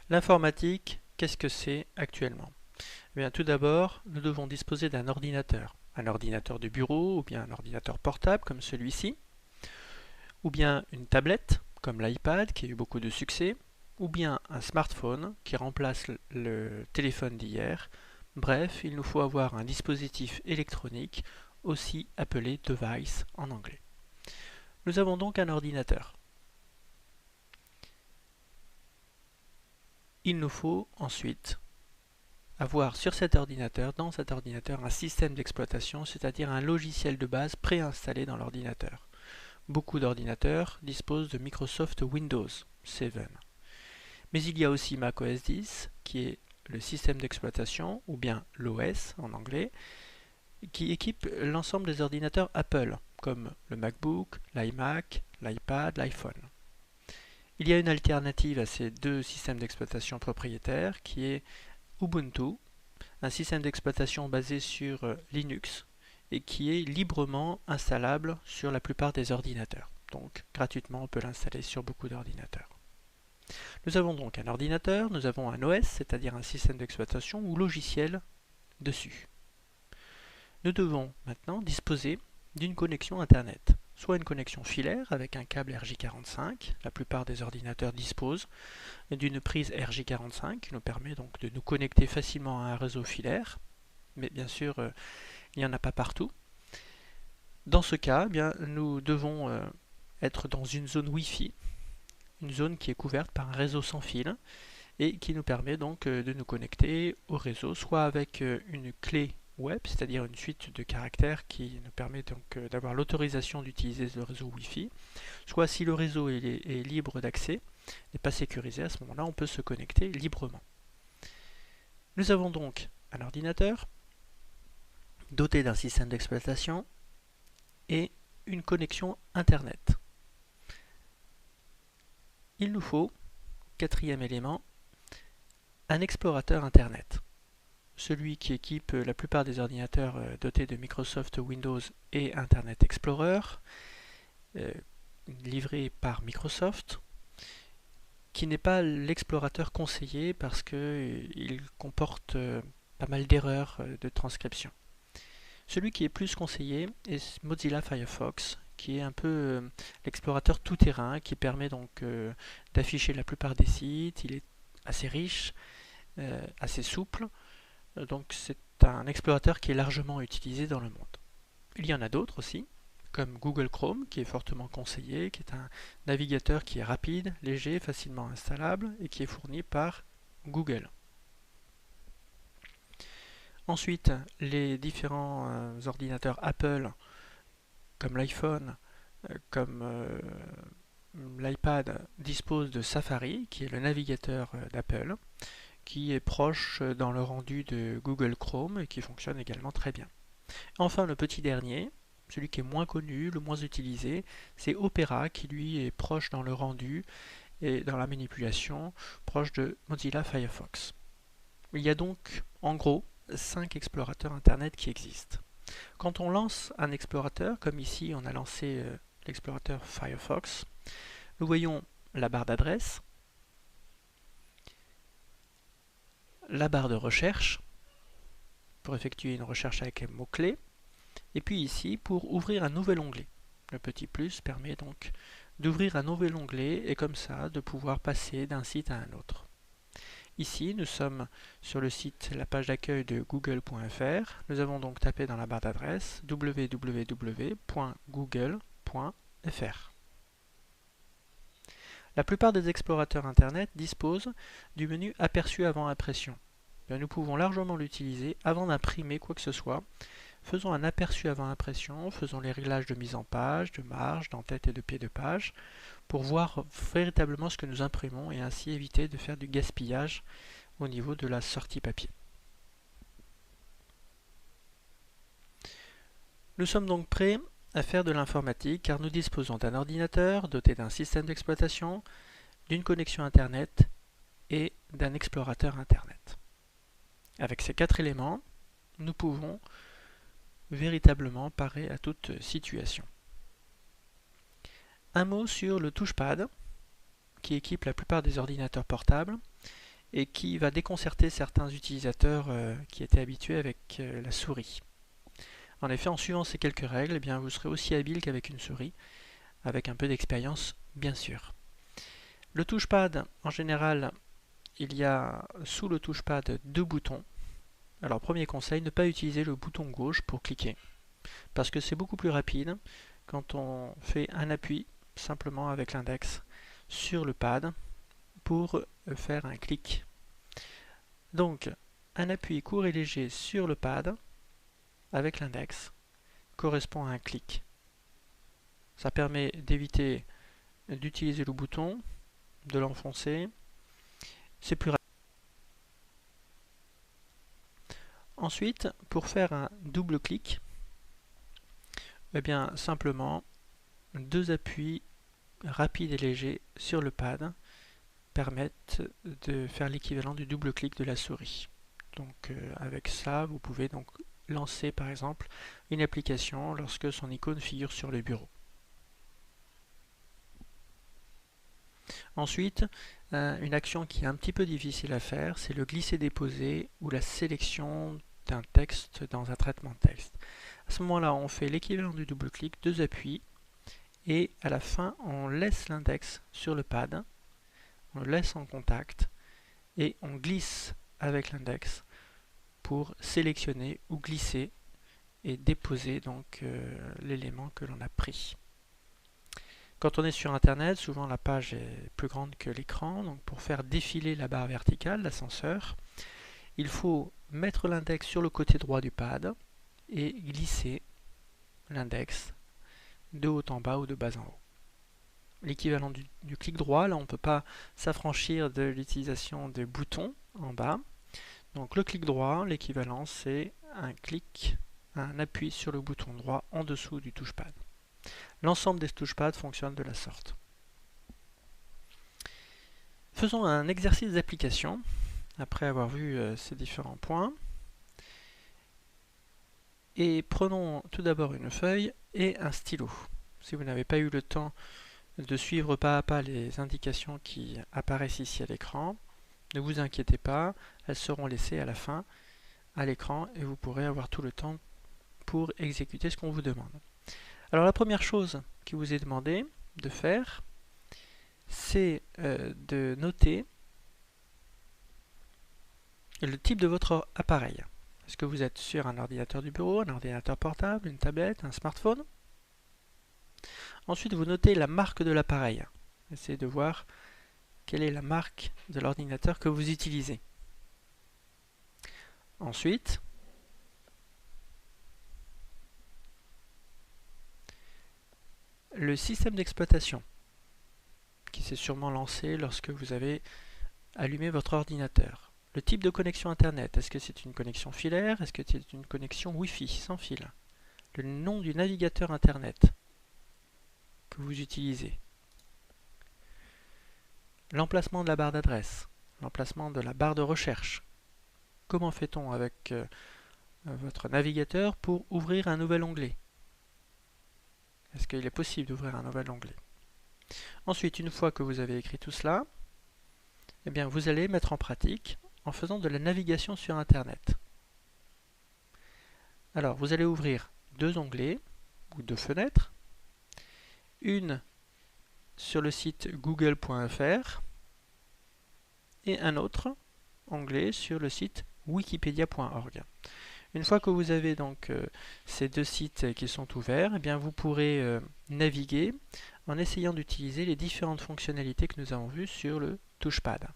L'informatique, qu'est-ce que c'est actuellement? Eh bien, tout d'abord, nous devons disposer d'un ordinateur. Un ordinateur de bureau ou bien un ordinateur portable comme celui-ci, ou bien une tablette comme l'iPad qui a eu beaucoup de succès, ou bien un smartphone qui remplace le téléphone d'hier. Bref, il nous faut avoir un dispositif électronique, aussi appelé device en anglais. Nous avons donc un ordinateur. Il nous faut ensuite avoir sur cet ordinateur, dans cet ordinateur, un système d'exploitation, c'est-à-dire un logiciel de base préinstallé dans l'ordinateur. Beaucoup d'ordinateurs disposent de Microsoft Windows 7. Mais il y a aussi macOS 10, qui est le système d'exploitation, ou bien l'OS en anglais, qui équipe l'ensemble des ordinateurs Apple, comme le MacBook, l'iMac, l'iPad, l'iPhone. Il y a une alternative à ces deux systèmes d'exploitation propriétaires, qui est Ubuntu, un système d'exploitation basé sur Linux et qui est librement installable sur la plupart des ordinateurs. Donc gratuitement, on peut l'installer sur beaucoup d'ordinateurs. Nous avons donc un ordinateur, nous avons un OS, c'est-à-dire un système d'exploitation ou logiciel dessus. Nous devons maintenant disposer d'une connexion Internet, soit une connexion filaire avec un câble RJ45, la plupart des ordinateurs disposent d'une prise RJ45 qui nous permet donc de nous connecter facilement à un réseau filaire, mais bien sûr il n'y en a pas partout. Dans ce cas, eh bien, nous devons être dans une zone Wi-Fi, une zone qui est couverte par un réseau sans fil et qui nous permet donc de nous connecter au réseau, soit avec une clé web, c'est-à-dire une suite de caractères qui nous permet donc d'avoir l'autorisation d'utiliser le réseau Wi-Fi, soit si le réseau est libre d'accès, n'est pas sécurisé, à ce moment-là on peut se connecter librement. Nous avons donc un ordinateur doté d'un système d'exploitation et une connexion Internet. Il nous faut, quatrième élément, un explorateur Internet. Celui qui équipe la plupart des ordinateurs dotés de Microsoft Windows et Internet Explorer, livré par Microsoft, qui n'est pas l'explorateur conseillé parce qu'il comporte pas mal d'erreurs de transcription. Celui qui est plus conseillé est Mozilla Firefox, qui est un peu l'explorateur tout-terrain, qui permet donc d'afficher la plupart des sites. Il est assez riche, assez souple, donc c'est un explorateur qui est largement utilisé dans le monde. Il y en a d'autres aussi, comme Google Chrome, qui est fortement conseillé, qui est un navigateur qui est rapide, léger, facilement installable, et qui est fourni par Google. Ensuite, les différents ordinateurs Apple, comme l'iPhone, comme l'iPad, disposent de Safari, qui est le navigateur d'Apple, qui est proche dans le rendu de Google Chrome et qui fonctionne également très bien. Enfin, le petit dernier, celui qui est moins connu, le moins utilisé, c'est Opera, qui lui est proche dans le rendu et dans la manipulation, proche de Mozilla Firefox. Il y a donc, en gros, 5 explorateurs Internet qui existent. Quand on lance un explorateur, comme ici on a lancé l'explorateur Firefox, nous voyons la barre d'adresse, la barre de recherche, pour effectuer une recherche avec un mot-clé, et puis ici pour ouvrir un nouvel onglet. Le petit plus permet donc d'ouvrir un nouvel onglet et comme ça de pouvoir passer d'un site à un autre. Ici, nous sommes sur le site, la page d'accueil de google.fr. Nous avons donc tapé dans la barre d'adresse www.google.fr. La plupart des explorateurs Internet disposent du menu aperçu avant impression. Nous pouvons largement l'utiliser avant d'imprimer quoi que ce soit. Faisons un aperçu avant impression, faisons les réglages de mise en page, de marge, d'en-tête et de pied de page pour voir véritablement ce que nous imprimons et ainsi éviter de faire du gaspillage au niveau de la sortie papier. Nous sommes donc prêts à faire de l'informatique car nous disposons d'un ordinateur doté d'un système d'exploitation, d'une connexion Internet et d'un explorateur Internet. Avec ces 4 éléments, nous pouvons véritablement parer à toute situation. Un mot sur le touchpad qui équipe la plupart des ordinateurs portables et qui va déconcerter certains utilisateurs qui étaient habitués avec la souris. En effet, en suivant ces quelques règles, eh bien, vous serez aussi habile qu'avec une souris, avec un peu d'expérience bien sûr. Le touchpad, en général, il y a sous le touchpad 2 boutons. Alors premier conseil, ne pas utiliser le bouton gauche pour cliquer, parce que c'est beaucoup plus rapide quand on fait un appui simplement avec l'index sur le pad pour faire un clic. Donc un appui court et léger sur le pad avec l'index correspond à un clic. Ça permet d'éviter d'utiliser le bouton, de l'enfoncer. C'est plus rapide. Ensuite, pour faire un double clic, eh bien simplement 2 appuis rapides et légers sur le pad permettent de faire l'équivalent du double clic de la souris. Donc avec ça, vous pouvez donc lancer par exemple une application lorsque son icône figure sur le bureau. Ensuite, une action qui est un petit peu difficile à faire, c'est le glisser-déposer ou la sélection d'un texte dans un traitement de texte. À ce moment-là, on fait l'équivalent du double-clic, 2 appuis, et à la fin, on laisse l'index sur le pad, on le laisse en contact, et on glisse avec l'index pour sélectionner ou glisser et déposer donc l'élément que l'on a pris. Quand on est sur Internet, souvent la page est plus grande que l'écran, donc pour faire défiler la barre verticale, l'ascenseur, il faut mettre l'index sur le côté droit du pad et glisser l'index de haut en bas ou de bas en haut. L'équivalent du clic droit, là on ne peut pas s'affranchir de l'utilisation des boutons en bas. Donc le clic droit, l'équivalent c'est un appui sur le bouton droit en dessous du touchpad. L'ensemble des touchpads fonctionne de la sorte. Faisons un exercice d'application après avoir vu ces différents points. Et prenons tout d'abord une feuille et un stylo. Si vous n'avez pas eu le temps de suivre pas à pas les indications qui apparaissent ici à l'écran, ne vous inquiétez pas, elles seront laissées à la fin à l'écran et vous pourrez avoir tout le temps pour exécuter ce qu'on vous demande. Alors la première chose qui vous est demandé de faire, c'est de noter le type de votre appareil. Est-ce que vous êtes sur un ordinateur du bureau, un ordinateur portable, une tablette, un smartphone? Ensuite, vous notez la marque de l'appareil. Essayez de voir quelle est la marque de l'ordinateur que vous utilisez. Ensuite, le système d'exploitation qui s'est sûrement lancé lorsque vous avez allumé votre ordinateur. Le type de connexion Internet, est-ce que c'est une connexion filaire? Est-ce que c'est une connexion Wi-Fi sans fil? Le nom du navigateur Internet que vous utilisez. L'emplacement de la barre d'adresse, l'emplacement de la barre de recherche. Comment fait-on avec votre navigateur pour ouvrir un nouvel onglet? Est-ce qu'il est possible d'ouvrir un nouvel onglet? Ensuite, une fois que vous avez écrit tout cela, eh bien, vous allez mettre en pratique en faisant de la navigation sur Internet. Alors, vous allez ouvrir 2 onglets ou 2 fenêtres. Une sur le site google.fr et un autre onglet sur le site wikipedia.org. Une fois que vous avez donc ces 2 sites qui sont ouverts, eh bien vous pourrez naviguer en essayant d'utiliser les différentes fonctionnalités que nous avons vues sur le touchpad.